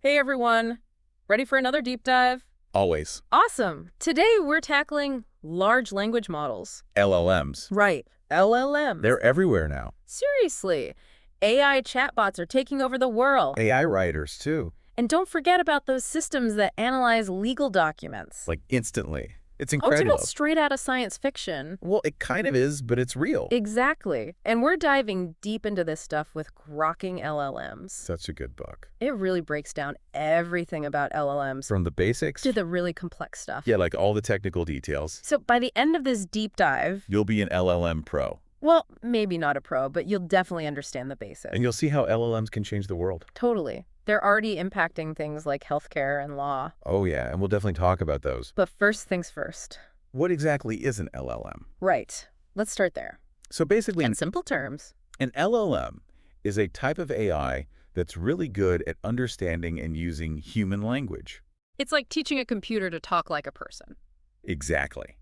Hey everyone, ready for another deep dive? Always. Awesome! Today we're tackling large language models. LLMs. Right, LLMs. They're everywhere now. Seriously, AI chatbots are taking over the world. AI writers, too. And don't forget about those systems that analyze legal documents. Like instantly. It's Oh, it's not incredible. straight out of science fiction. Well, it kind of is, but it's real. Exactly. And we're diving deep into this stuff with Grokking LLMs. Such a good book. It really breaks down everything about LLMs From the basics to the really complex stuff. yeah, like all the technical details. So by the end of this deep dive, You'll be an LLM pro. well, maybe not a pro, but you'll definitely understand the basics. And you'll see how LLMs can change the world. Totally. They're already impacting things like healthcare and law. Oh, yeah, and we'll definitely talk about those. But first things first. What exactly is an LLM? Right. Let's start there. So basically, In simple terms. an LLM is a type of AI that's really good at understanding and using human language. It's like teaching a computer to talk like a person. Exactly.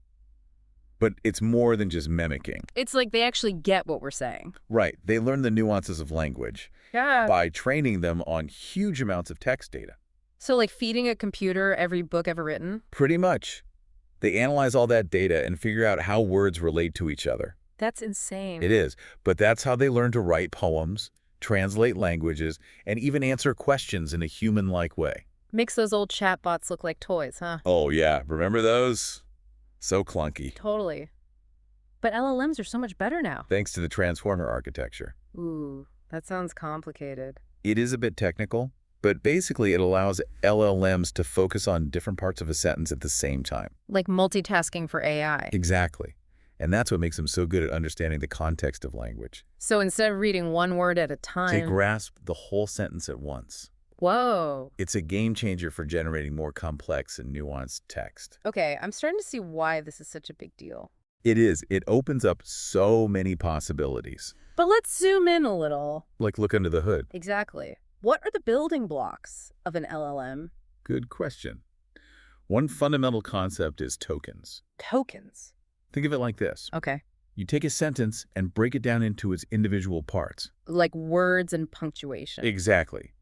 But it's more than just mimicking. It's like they actually get what we're saying. Right. They learn the nuances of language Yeah. by training them on huge amounts of text data. So like feeding a computer every book ever written? Pretty much. They analyze all that data and figure out how words relate to each other. That's insane. It is. But that's how they learn to write poems, translate languages, and even answer questions in a human-like way. Makes those old chatbots look like toys, huh? Oh, yeah. Remember those? So clunky. Totally. But LLMs are so much better now. Thanks to the transformer architecture. Ooh, that sounds complicated. It is a bit technical, but basically it allows LLMs to focus on different parts of a sentence at the same time. Like multitasking for AI. Exactly. And that's what makes them so good at understanding the context of language. So instead of reading one word at a They time... grasp the whole sentence at once. Whoa. It's a game changer for generating more complex and nuanced text. Okay, I'm starting to see why this is such a big deal. It is. It opens up so many possibilities. But let's zoom in a little. Like look under the hood. Exactly. What are the building blocks of an LLM? Good question. One fundamental concept is tokens. Tokens. Think of it like this. Okay. You take a sentence and break it down into its individual parts. Like words and punctuation. Exactly.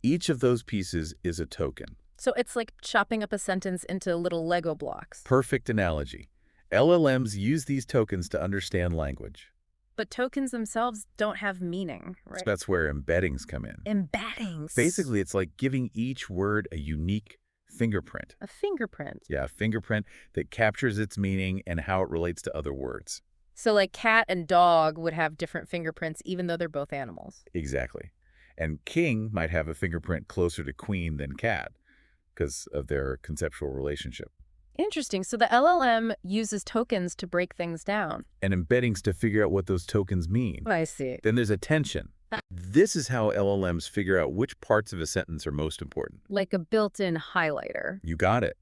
Each of those pieces is a token. So it's like chopping up a sentence into little Lego blocks. Perfect analogy. LLMs use these tokens to understand language. But tokens themselves don't have meaning, right? That's where embeddings come in. Embeddings. Basically, it's like giving each word a unique fingerprint. A fingerprint. Yeah, a fingerprint that captures its meaning and how it relates to other words. So like cat and dog would have different fingerprints even though they're both animals. Exactly. And king might have a fingerprint closer to queen than cat because of their conceptual relationship. Interesting. So the LLM uses tokens to break things down. And embeddings to figure out what those tokens mean. I see. Then there's attention. This is how LLMs figure out which parts of a sentence are most important. Like a built-in highlighter. You got it.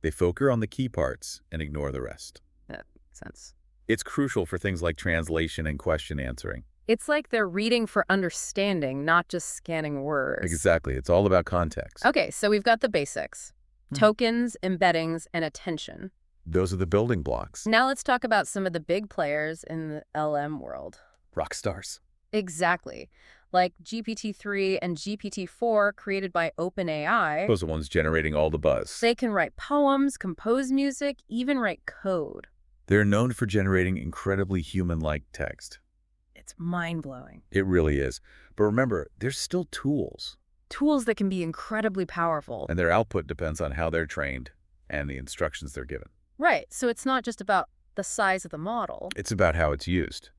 They focus on the key parts and ignore the rest. That makes sense. It's crucial for things like translation and question answering. It's like they're reading for understanding, not just scanning words. Exactly. It's all about context. Okay, so we've got the basics. Tokens, embeddings, and attention. Those are the building blocks. Now let's talk about some of the big players in the LM world. Rock stars. Exactly. Like GPT-3 and GPT-4 created by OpenAI. Those are the ones generating all the buzz. They can write poems, compose music, even write code. They're known for generating incredibly human-like text. It's mind-blowing. It really is. But remember, they're still tools. Tools that can be incredibly powerful. And their output depends on how they're trained and the instructions they're given. Right, so it's not just about the size of the model. It's about how it's used.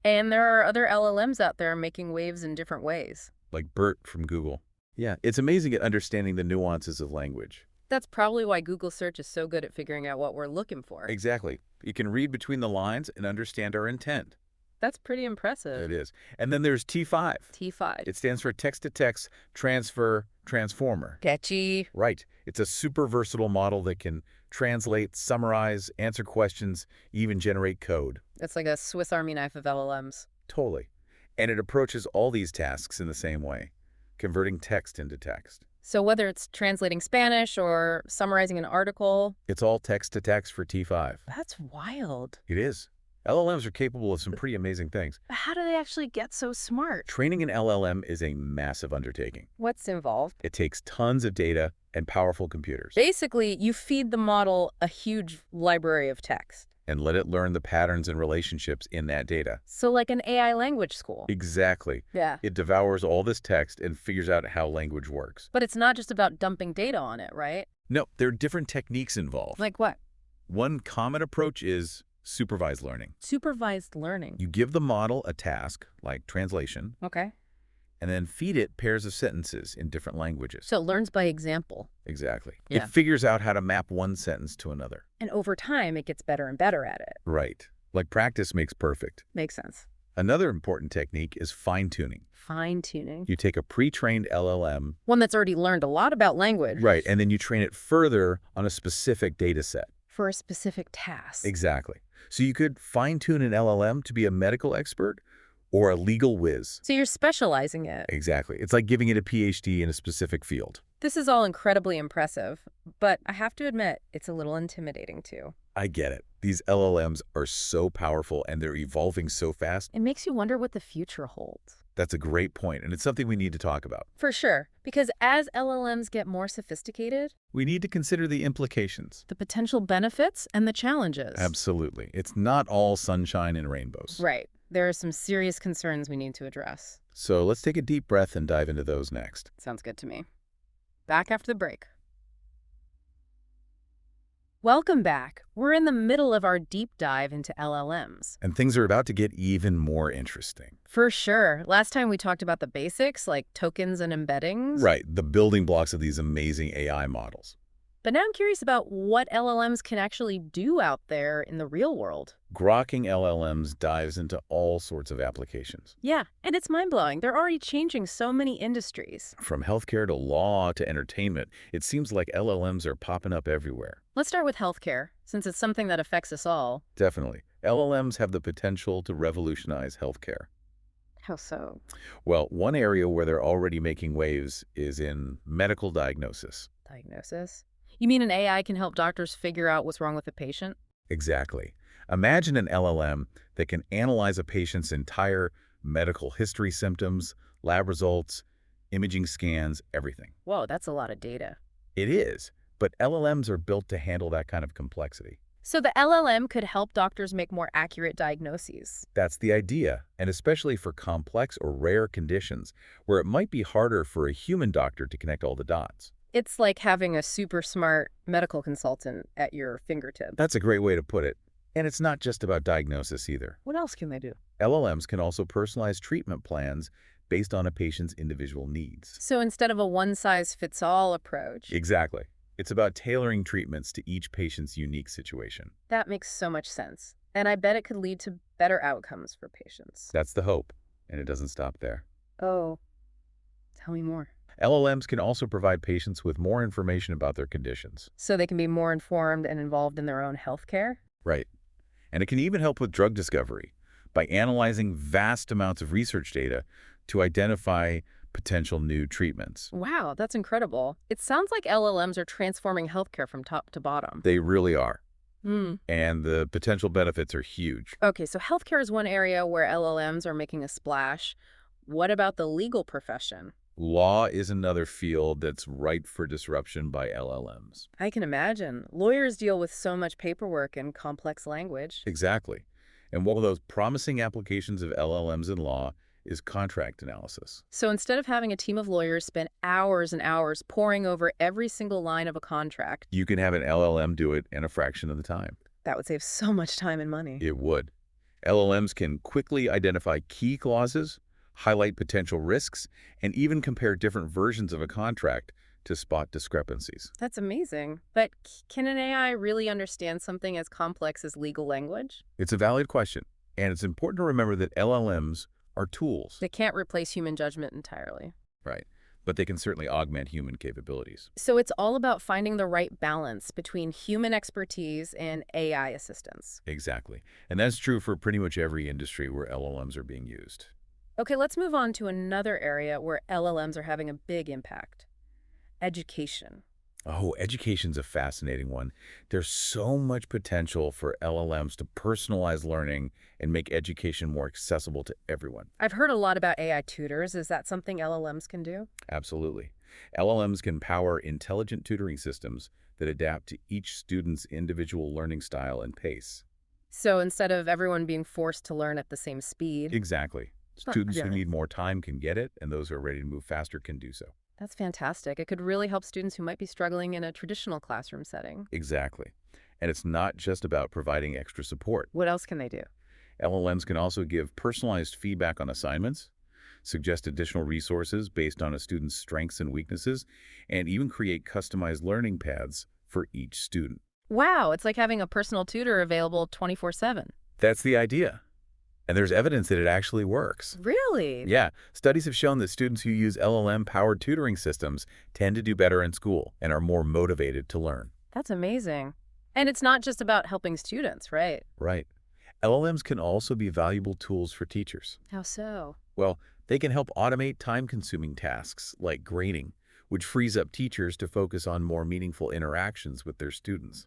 And there are other LLMs out there making waves in different ways. Like BERT from Google. Yeah, it's amazing at understanding the nuances of language. That's probably why Google search is so good at figuring out what we're looking for. Exactly. You can read between the lines and understand our intent. That's pretty impressive. It is. And then there's T5. T5. It stands for text-to-text transfer transformer. Catchy. Right. It's a super versatile model that can translate, summarize, answer questions, even generate code. It's like a Swiss Army knife of LLMs. Totally. And it approaches all these tasks in the same way, converting text into text. So whether it's translating Spanish or summarizing an article... It's all text-to-text for T5. That's wild. It is. LLMs are capable of some pretty amazing things. But how do they actually get so smart? Training an LLM is a massive undertaking. What's involved? It takes tons of data and powerful computers. Basically, you feed the model a huge library of text. And let it learn the patterns and relationships in that data. So like an AI language school. Exactly. Yeah. It devours all this text and figures out how language works. But it's not just about dumping data on it, right? No, there are different techniques involved. Like what? One common approach is supervised learning. Supervised learning. You give the model a task, like translation, Okay. and then feed it pairs of sentences in different languages. So it learns by example. Exactly. Yeah. It figures out how to map one sentence to another. And over time, it gets better and better at it. Right. Like practice makes perfect. Makes sense. Another important technique is fine-tuning. Fine-tuning. You take a pre-trained LLM. One that's already learned a lot about language. Right, and then you train it further on a specific data set. For a specific task. Exactly. So you could fine-tune an LLM to be a medical expert or a legal whiz. So you're specializing it. Exactly. It's like giving it a PhD in a specific field. This is all incredibly impressive, but I have to admit, it's a little intimidating too. I get it. These LLMs are so powerful and they're evolving so fast. It makes you wonder what the future holds. That's a great point, and it's something we need to talk about. For sure, because as LLMs get more sophisticated, We need to consider the implications. the potential benefits and the challenges. Absolutely. It's not all sunshine and rainbows. Right. There are some serious concerns we need to address. So let's take a deep breath and dive into those next. Sounds good to me. Back after the break. Welcome back. We're in the middle of our deep dive into LLMs. And things are about to get even more interesting. For sure. Last time we talked about the basics, like tokens and embeddings. Right, the building blocks of these amazing AI models. But now I'm curious about what LLMs can actually do out there in the real world. Grokking LLMs dives into all sorts of applications. Yeah, and it's mind-blowing. They're already changing so many industries. From healthcare to law to entertainment, it seems like LLMs are popping up everywhere. Let's start with healthcare, since it's something that affects us all. Definitely. LLMs have the potential to revolutionize healthcare. How so? Well, one area where they're already making waves is in medical diagnosis. Diagnosis? You mean an AI can help doctors figure out what's wrong with a patient? Exactly. Imagine an LLM that can analyze a patient's entire medical history, symptoms, lab results, imaging scans, everything. Whoa, that's a lot of data. It is, but LLMs are built to handle that kind of complexity. So the LLM could help doctors make more accurate diagnoses. That's the idea, and especially for complex or rare conditions where it might be harder for a human doctor to connect all the dots. It's like having a super smart medical consultant at your fingertips. That's a great way to put it. And it's not just about diagnosis either. What else can they do? LLMs can also personalize treatment plans based on a patient's individual needs. So instead of a one-size-fits-all approach, Exactly. It's about tailoring treatments to each patient's unique situation. that makes so much sense. And I bet it could lead to better outcomes for patients. That's the hope, and it doesn't stop there. Oh, tell me more. LLMs can also provide patients with more information about their conditions. So they can be more informed and involved in their own healthcare? Right. And it can even help with drug discovery by analyzing vast amounts of research data to identify potential new treatments. Wow, that's incredible. It sounds like LLMs are transforming healthcare from top to bottom. They really are. Hmm. And the potential benefits are huge. Okay, so healthcare is one area where LLMs are making a splash. What about the legal profession? Law is another field that's ripe for disruption by LLMs. I can imagine. Lawyers deal with so much paperwork and complex language. Exactly. And one of those promising applications of LLMs in law is contract analysis. So instead of having a team of lawyers spend hours and hours poring over every single line of a contract, You can have an LLM do it in a fraction of the time. that would save so much time and money. It would. LLMs can quickly identify key clauses, highlight potential risks, and even compare different versions of a contract to spot discrepancies. That's amazing. But can an AI really understand something as complex as legal language? It's a valid question, and it's important to remember that LLMs are tools. They can't replace human judgment entirely. Right. But they can certainly augment human capabilities. So it's all about finding the right balance between human expertise and AI assistance. Exactly. And that's true for pretty much every industry where LLMs are being used. Okay, let's move on to another area where LLMs are having a big impact. Education. Oh, education's a fascinating one. There's so much potential for LLMs to personalize learning and make education more accessible to everyone. I've heard a lot about AI tutors. Is that something LLMs can do? Absolutely. LLMs can power intelligent tutoring systems that adapt to each student's individual learning style and pace. So instead of everyone being forced to learn at the same speed, Exactly. huh, Students who yeah, need more time can get it, and those who are ready to move faster can do so. that's fantastic. It could really help students who might be struggling in a traditional classroom setting. Exactly. And it's not just about providing extra support. What else can they do? LLMs can also give personalized feedback on assignments, suggest additional resources based on a student's strengths and weaknesses, and even create customized learning paths for each student. Wow, it's like having a personal tutor available 24/7. That's the idea. And there's evidence that it actually works. Really? Yeah, studies have shown that students who use LLM-powered tutoring systems tend to do better in school and are more motivated to learn. That's amazing. And it's not just about helping students, right? Right. LLMs can also be valuable tools for teachers. How so? Well, they can help automate time-consuming tasks like grading, which frees up teachers to focus on more meaningful interactions with their students.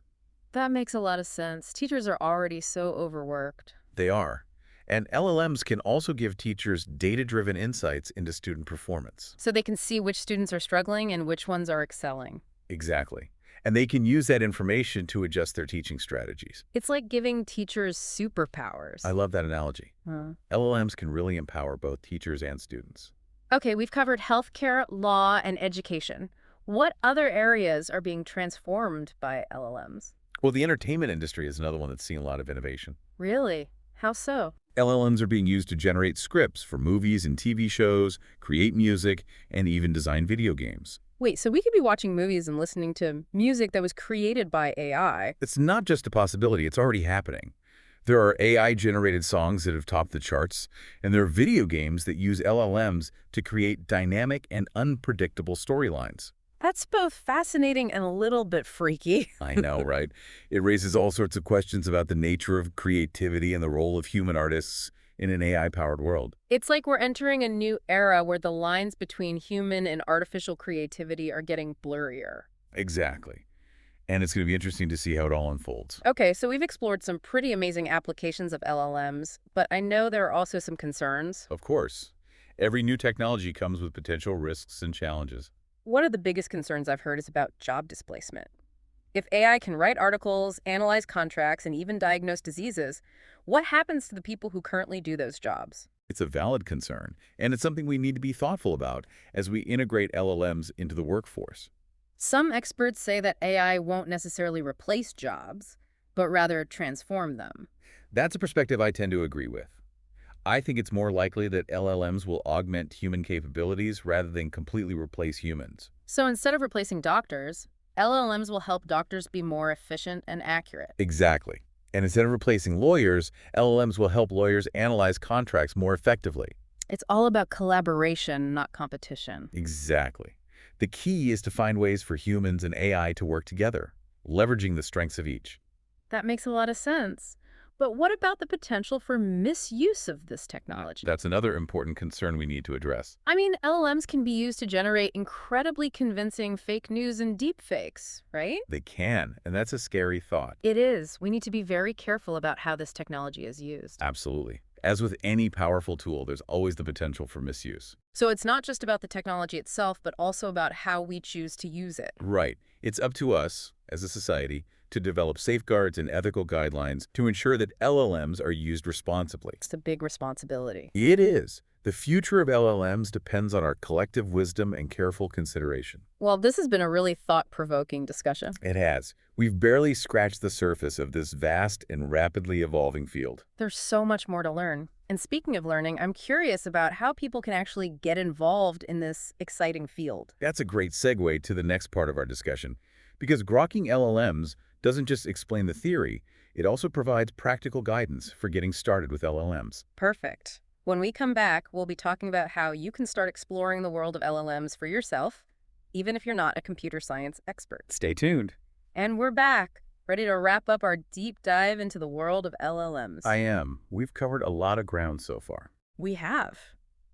That makes a lot of sense. Teachers are already so overworked. They are. And LLMs can also give teachers data-driven insights into student performance. So they can see which students are struggling and which ones are excelling. Exactly. And they can use that information to adjust their teaching strategies. It's like giving teachers superpowers. I love that analogy. Huh. LLMs can really empower both teachers and students. Okay, we've covered healthcare, law, and education. What other areas are being transformed by LLMs? Well, the entertainment industry is another one that's seen a lot of innovation. Really? How so? LLMs are being used to generate scripts for movies and TV shows, create music, and even design video games. Wait, so we could be watching movies and listening to music that was created by AI. It's not just a possibility, it's already happening. There are AI-generated songs that have topped the charts, and there are video games that use LLMs to create dynamic and unpredictable storylines. That's both fascinating and a little bit freaky. I know, right? It raises all sorts of questions about the nature of creativity and the role of human artists in an AI-powered world. It's like we're entering a new era where the lines between human and artificial creativity are getting blurrier. Exactly. And it's going to be interesting to see how it all unfolds. Okay, so we've explored some pretty amazing applications of LLMs, but I know there are also some concerns. Of course, every new technology comes with potential risks and challenges. One of the biggest concerns I've heard is about job displacement. If AI can write articles, analyze contracts, and even diagnose diseases, what happens to the people who currently do those jobs? It's a valid concern, and it's something we need to be thoughtful about as we integrate LLMs into the workforce. Some experts say that AI won't necessarily replace jobs, but rather transform them. That's a perspective I tend to agree with. I think it's more likely that LLMs will augment human capabilities rather than completely replace humans. So instead of replacing doctors, LLMs will help doctors be more efficient and accurate. Exactly. And instead of replacing lawyers, LLMs will help lawyers analyze contracts more effectively. It's all about collaboration, not competition. Exactly. The key is to find ways for humans and AI to work together, leveraging the strengths of each. That makes a lot of sense. But what about the potential for misuse of this technology? That's another important concern we need to address. I mean, LLMs can be used to generate incredibly convincing fake news and deepfakes, right? They can, and that's a scary thought. It is. We need to be very careful about how this technology is used. Absolutely. As with any powerful tool, there's always the potential for misuse. So it's not just about the technology itself, but also about how we choose to use it. Right. It's up to us, as a society, to develop safeguards and ethical guidelines to ensure that LLMs are used responsibly. It's a big responsibility. It is. The future of LLMs depends on our collective wisdom and careful consideration. Well, this has been a really thought-provoking discussion. It has. We've barely scratched the surface of this vast and rapidly evolving field. There's so much more to learn. And speaking of learning, I'm curious about how people can actually get involved in this exciting field. That's a great segue to the next part of our discussion, because grokking LLMs doesn't just explain the theory, it also provides practical guidance for getting started with LLMs. Perfect. When we come back, we'll be talking about how you can start exploring the world of LLMs for yourself, even if you're not a computer science expert. Stay tuned. And we're back, ready to wrap up our deep dive into the world of LLMs. I am. We've covered a lot of ground so far. We have.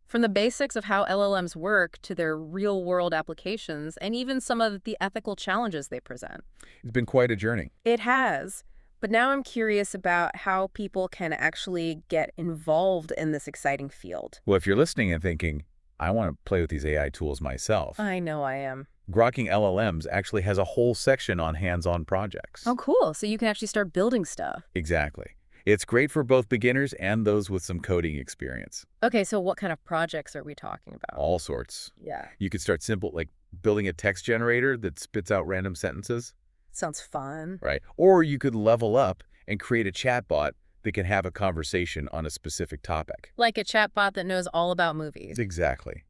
From the basics of how LLMs work to their real-world applications and even some of the ethical challenges they present. It's been quite a journey. It has. But now I'm curious about how people can actually get involved in this exciting field. Well, if you're listening and thinking, I want to play with these AI tools myself, I know I am. Grokking LLMs actually has a whole section on hands-on projects. Oh, cool. So you can actually start building stuff. Exactly. It's great for both beginners and those with some coding experience. Okay, so what kind of projects are we talking about? All sorts. Yeah. You could start simple, like building a text generator that spits out random sentences, Sounds fun. right? Or you could level up and create a chatbot that can have a conversation on a specific topic. Like a chatbot that knows all about movies. Exactly.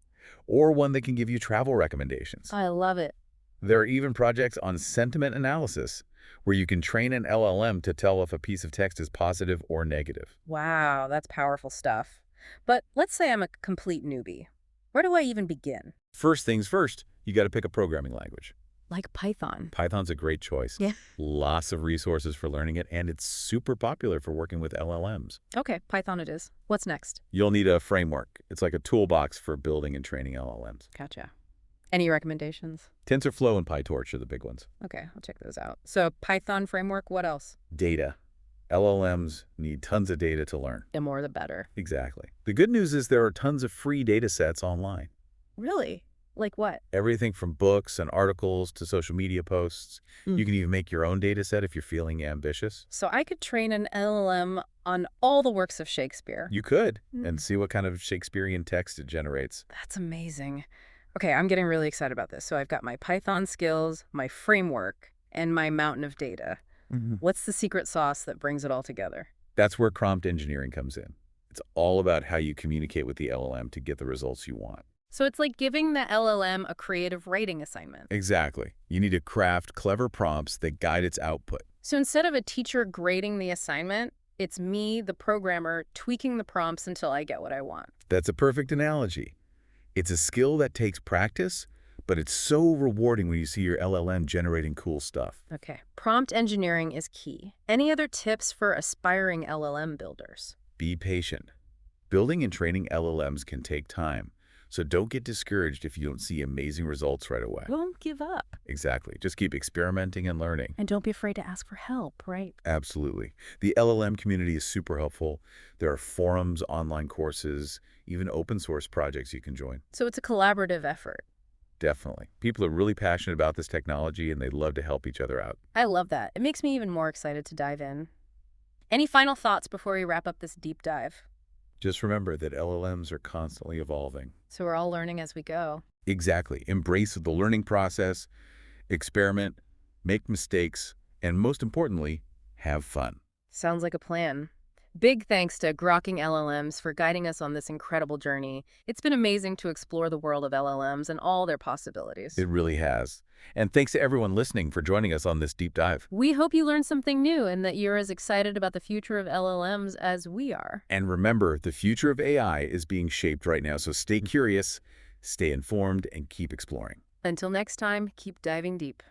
Or one that can give you travel recommendations. I love it. There are even projects on sentiment analysis, where you can train an LLM to tell if a piece of text is positive or negative. Wow, that's powerful stuff. But let's say I'm a complete newbie. Where do I even begin? First things first, you got to pick a programming language. Like Python. Python's a great choice. Yeah. Lots of resources for learning it, and it's super popular for working with LLMs. Okay, Python it is. What's next? You'll need a framework. It's like a toolbox for building and training LLMs. Gotcha. Any recommendations? TensorFlow and PyTorch are the big ones. Okay, I'll check those out. So Python framework, what else? Data. LLMs need tons of data to learn. The more the better. Exactly. The good news is there are tons of free data sets online. Really? Like what? Everything from books and articles to social media posts. Mm. You can even make your own data set if you're feeling ambitious. So I could train an LLM on all the works of Shakespeare. You could, Mm. and see what kind of Shakespearean text it generates. That's amazing. Okay, I'm getting really excited about this. So I've got my Python skills, my framework, and my mountain of data. What's the secret sauce that brings it all together? That's where prompt engineering comes in. It's all about how you communicate with the LLM to get the results you want. So it's like giving the LLM a creative writing assignment. Exactly. You need to craft clever prompts that guide its output. So instead of a teacher grading the assignment, it's me, the programmer, tweaking the prompts until I get what I want. That's a perfect analogy. It's a skill that takes practice, but it's so rewarding when you see your LLM generating cool stuff. Okay, prompt engineering is key. Any other tips for aspiring LLM builders? Be patient. Building and training LLMs can take time, so don't get discouraged if you don't see amazing results right away. Don't give up. Exactly. Just keep experimenting and learning. And don't be afraid to ask for help, right? Absolutely. The LLM community is super helpful. There are forums, online courses, even open source projects you can join. So it's a collaborative effort. Definitely. People are really passionate about this technology and they love to help each other out. I love that. It makes me even more excited to dive in. Any final thoughts before we wrap up this deep dive? Just remember that LLMs are constantly evolving. So we're all learning as we go. Exactly. Embrace the learning process, experiment, make mistakes, and most importantly, have fun. Sounds like a plan. Big thanks to Grokking LLMs for guiding us on this incredible journey. It's been amazing to explore the world of LLMs and all their possibilities. It really has. And thanks to everyone listening for joining us on this deep dive. We hope you learned something new and that you're as excited about the future of LLMs as we are. And remember, the future of AI is being shaped right now, so stay curious, stay informed, and keep exploring. Until next time, keep diving deep.